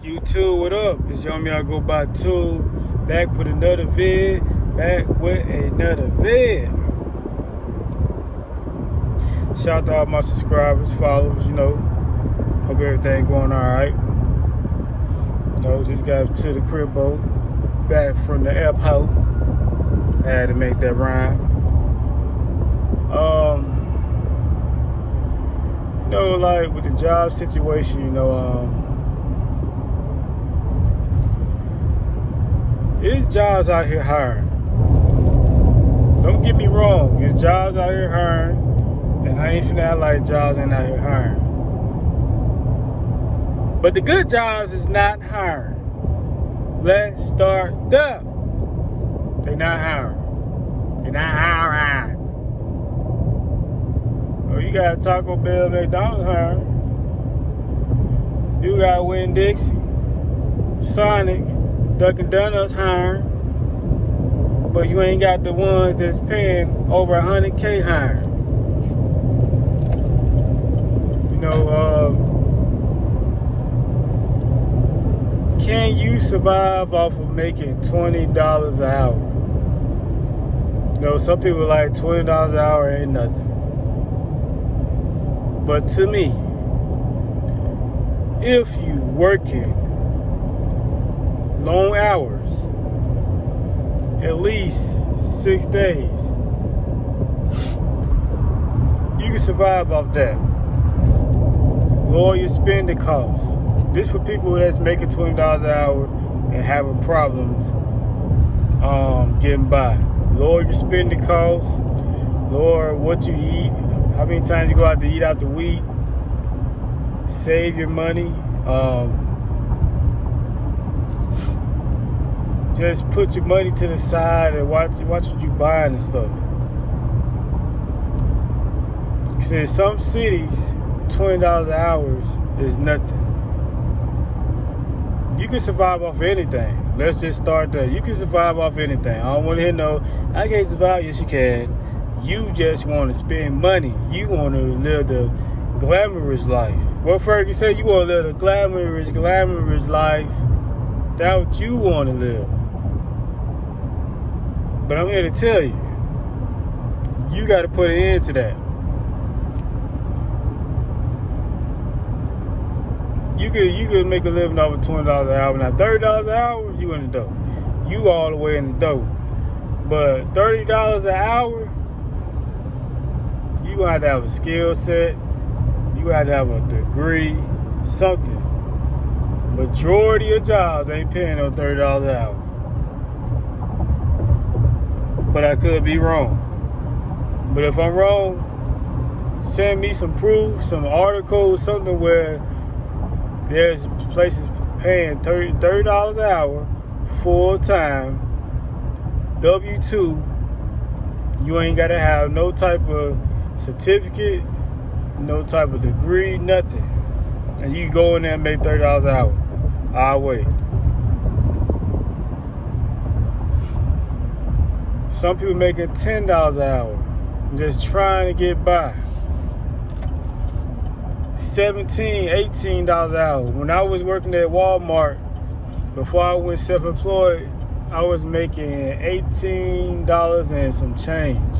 YouTube, what up? It's Young Me, I go by two. Back with another vid. Shout out to all my subscribers, followers, Hope everything going alright. Just got to the cribbo. Back from the airport. I had to make that rhyme. Like with the job situation, it's jobs out here hiring. Don't get me wrong, it's jobs out here hiring, and I ain't finna act like jobs ain't out here hiring. But the good jobs is not hiring. Let's start there. They not hiring. They not hiring. Oh, you got Taco Bell, McDonald's hiring. You got Winn-Dixie, Sonic, Dunkin' Donuts hiring, but you ain't got the ones that's paying over $100K hiring. Can you survive off of making $20 an hour? Some people like $20 an hour ain't nothing. But to me, if you working long hours, at least 6 days, you can survive off that. Lower your spending costs. This for people that's making $20 an hour and having problems getting by. Lower your spending costs. Lower what you eat. How many times you go out to eat out the week. Save your money. Just put your money to the side and watch what you buying and stuff. Because in some cities, $20 an hour is nothing. You can survive off anything. Let's just start there. You can survive off anything. I don't want to hear no, I can't survive. Yes, you can. You just want to spend money. You want to live the glamorous life. Well, Fergie said you want to live the glamorous life. That's what you want to live. But I'm here to tell you, you got to put an end to that. You could make a living off of $20 an hour. Now $30 an hour, you in the dope. You all the way in the dope. But $30 an hour, you gonna have to have a skill set. You gonna have to have a degree, something. Majority of jobs ain't paying no $30 an hour. But I could be wrong. But if I'm wrong, send me some proof, some articles, something where there's places paying $30 an hour, full time, W-2. You ain't gotta have no type of certificate, no type of degree, nothing. And you go in there and make $30 an hour. I'll wait. Some people making $10 an hour, just trying to get by. $17, $18 an hour. When I was working at Walmart, before I went self-employed, I was making $18 and some change.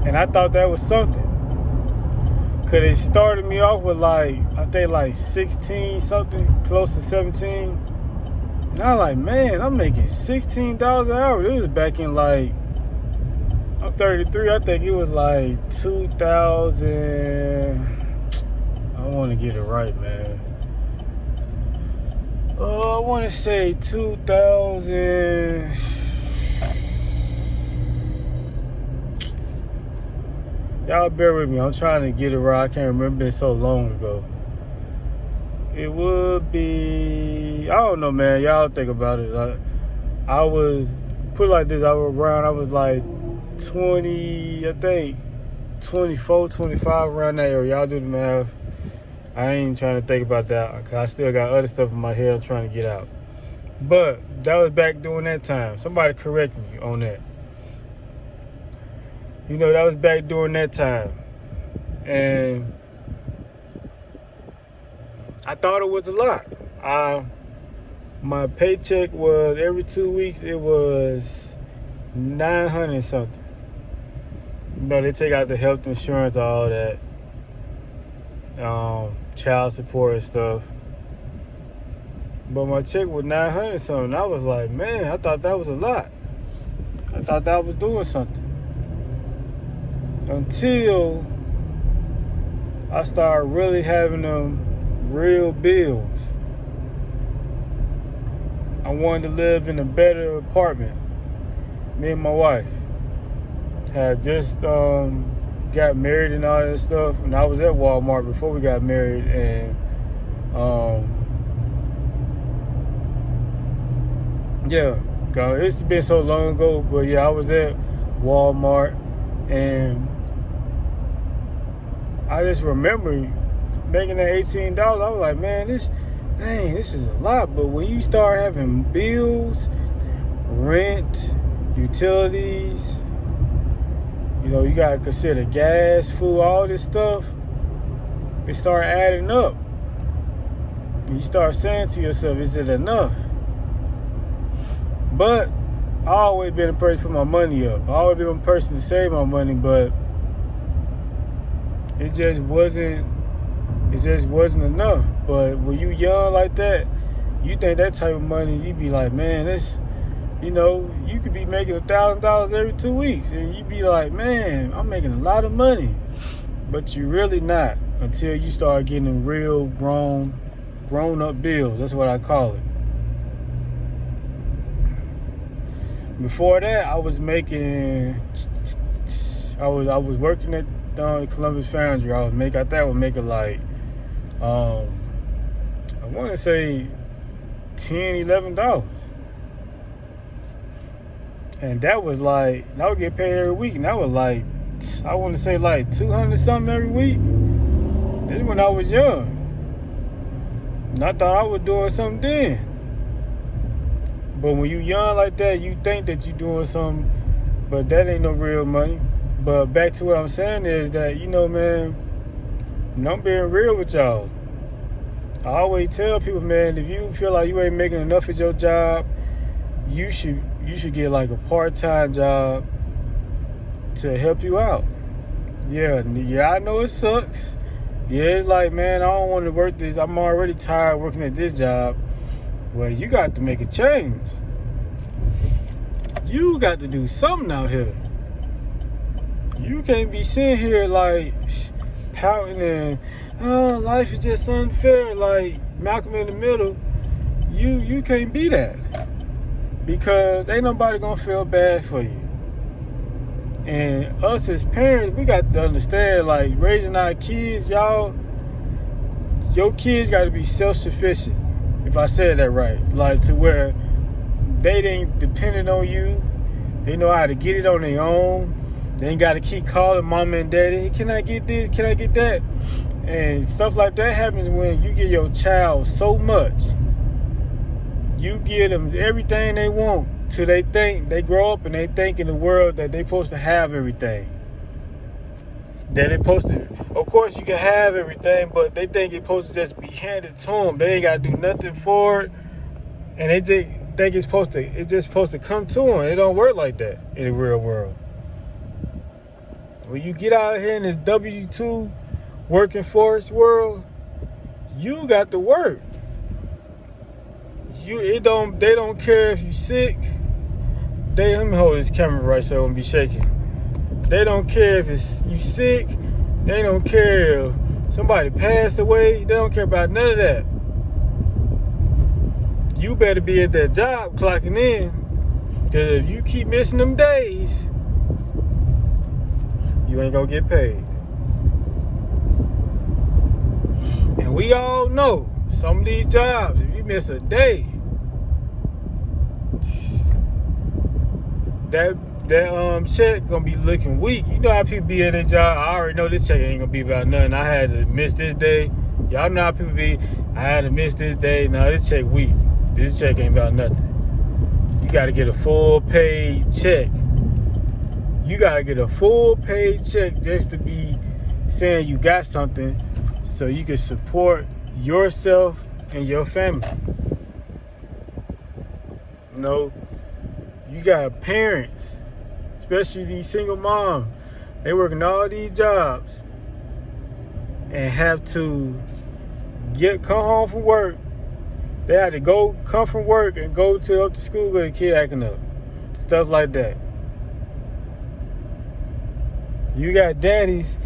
And I thought that was something. Cause they started me off with I think 16 something, close to 17. And I was like, man, I'm making $16 an hour. It was back in I'm 33, I think it was 2000. I want to get it right, man. I want to say 2000. Y'all bear with me. I'm trying to get it right. I can't remember. It's so long ago. It would be, I don't know, man. Y'all think about it. I was, put it like this, I was 20, I think 24, 25 around that area. Y'all do the math. I ain't trying to think about that because I still got other stuff in my head I'm trying to get out. But that was back during that time. Somebody correct me on that. That was back during that time. And I thought it was a lot. My paycheck was every 2 weeks. It was $900 something. You know, they take out the health insurance, all that, child support and stuff. But my check was $900 something. I was like, man, I thought that was a lot. I thought that was doing something. Until I started really having them real bills. I wanted to live in a better apartment. Me and my wife had just got married and all that stuff, and I was at Walmart before we got married, and yeah, it's been so long ago, but yeah, I was at Walmart, and I just remember making that $18. I was like, man, this is a lot. But when you start having bills, rent, utilities, you know, you gotta consider gas, food, all this stuff, it start adding up. You start saying to yourself, is it enough? But I always been a person to put my money up. I always been a person to save my money, but it just wasn't enough. But when you young like that, you think that type of money, you be like, man, this, you know, you could be making $1,000 every 2 weeks, and you be like, man, I'm making a lot of money. But you really not until you start getting real grown up bills. That's what I call it. Before that, I was working at Columbus Foundry. I thought I would make it like, I want to say $10, $11. And that was like, I would get paid every week, and that was like, I want to say like $200 something every week. This is when I was young. And I thought I was doing something then. But when you young like that, you think that you doing something, but that ain't no real money. But back to what I'm saying is that, you know, man, I'm being real with y'all. I always tell people, man, if you feel like you ain't making enough at your job, you should get like a part-time job to help you out. Yeah, I know it sucks. Yeah, it's like, man, I don't want to work this. I'm already tired working at this job. Well, you got to make a change. You got to do something out here. You can't be sitting here like pouting and, oh, life is just unfair, like Malcolm in the Middle. You can't be that, because ain't nobody gonna feel bad for you. And us as parents, we got to understand, like, raising our kids, your kids got to be self-sufficient. If I said that right, like to where they ain't dependent on you. They know how to get it on their own. They ain't got to keep calling mama and daddy. Can I get this? Can I get that? And stuff like that happens when you give your child so much. You give them everything they want till they grow up and they think in the world that they supposed to have everything. That they supposed to, of course you can have everything, but they think it's supposed to just be handed to them. They ain't got to do nothing for it. And they think it's just supposed to come to them. It don't work like that in the real world. When you get out here in this W-2 working force world, you got to work. They don't care if you sick. Let me hold this camera right so it won't be shaking. They don't care if you sick. They don't care if somebody passed away. They don't care about none of that. You better be at that job clocking in. Because if you keep missing them days, you ain't gonna get paid. And we all know some of these jobs, if you miss a day, that check gonna be looking weak. You know how people be at their job. I already know this check ain't gonna be about nothing. I had to miss this day. Y'all know how people be. I had to miss this day. No, this check weak. This check ain't about nothing. You gotta get a full paid check. You gotta get a full paid check just to be saying you got something, so you can support yourself and your family. You know, you got parents, especially these single moms. They working all these jobs and have to come home from work. They had to come from work and go up to school with a kid acting up. Stuff like that. You got daddies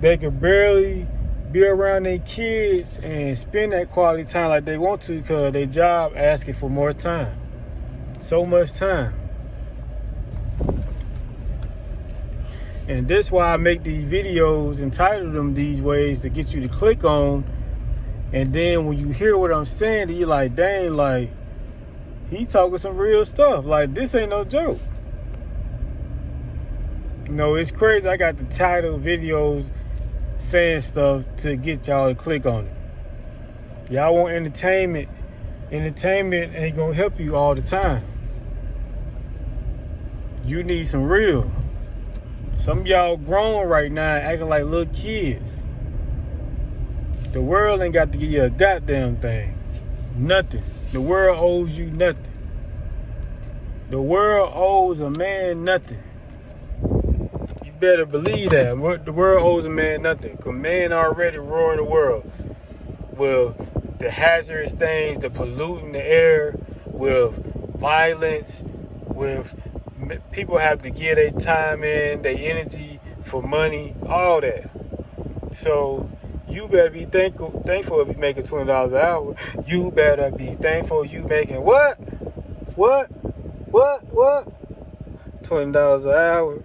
that can barely be around their kids and spend that quality time like they want to because their job asking for more time. So much time. And that's why I make these videos and title them these ways to get you to click on. And then when you hear what I'm saying, you're like, dang, like, he talking some real stuff. Like, this ain't no joke. You know, it's crazy. I got the title videos saying stuff to get y'all to click on it. Y'all want entertainment. Entertainment ain't gonna help you all the time. You need some real. Some of y'all grown right now acting like little kids. The world ain't got to give you a goddamn thing. Nothing. The world owes you nothing. The world owes a man nothing. You better believe that. The world owes a man nothing. Because man already ruined the world. With the hazardous things, the polluting the air, with violence, with people have to give their time in, their energy for money, all that. So you better be thankful if you making $20 an hour. You better be thankful you making what? $20 an hour.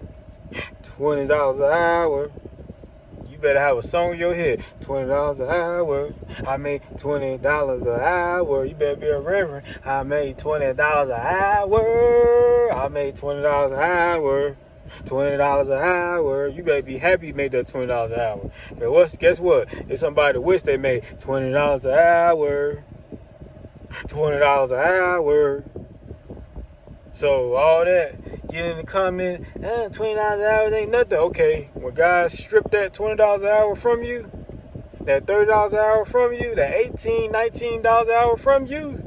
$20 an hour. You better have a song in your head. $20 an hour. I made $20 an hour. You better be a reverend. I made $20 an hour. I made $20 an hour. $20 an hour. You better be happy you made that $20 an hour. But guess what? If somebody wish they made $20 an hour. $20 an hour. So all that, get in the comment, $20 an hour ain't nothing. Okay, when guys strip that $20 an hour from you, that $30 an hour from you, that $18, $19 an hour from you,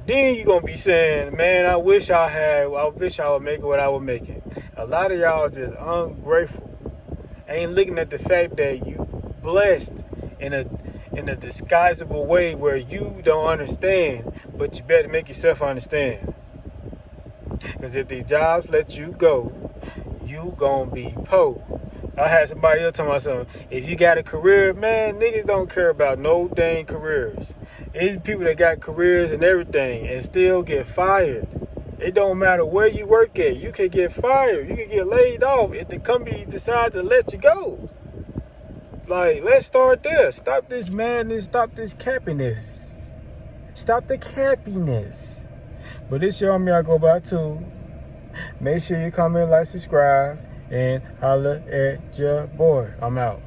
then you're going to be saying, man, I wish I would make it what I was making. A lot of y'all just ungrateful. Ain't looking at the fact that you blessed in a disguisable way where you don't understand, but you better make yourself understand. Because if these jobs let you go, you gonna be po. I had somebody else tell me something. If you got a career, man, niggas don't care about no dang careers. It's people that got careers and everything and still get fired. It don't matter where you work at. You can get fired. You can get laid off if the company decides to let you go. Like, let's start there. Stop this madness. Stop this cappiness. Stop the cappiness. But this year, I go by too. Make sure you comment, like, subscribe, and holler at your boy. I'm out.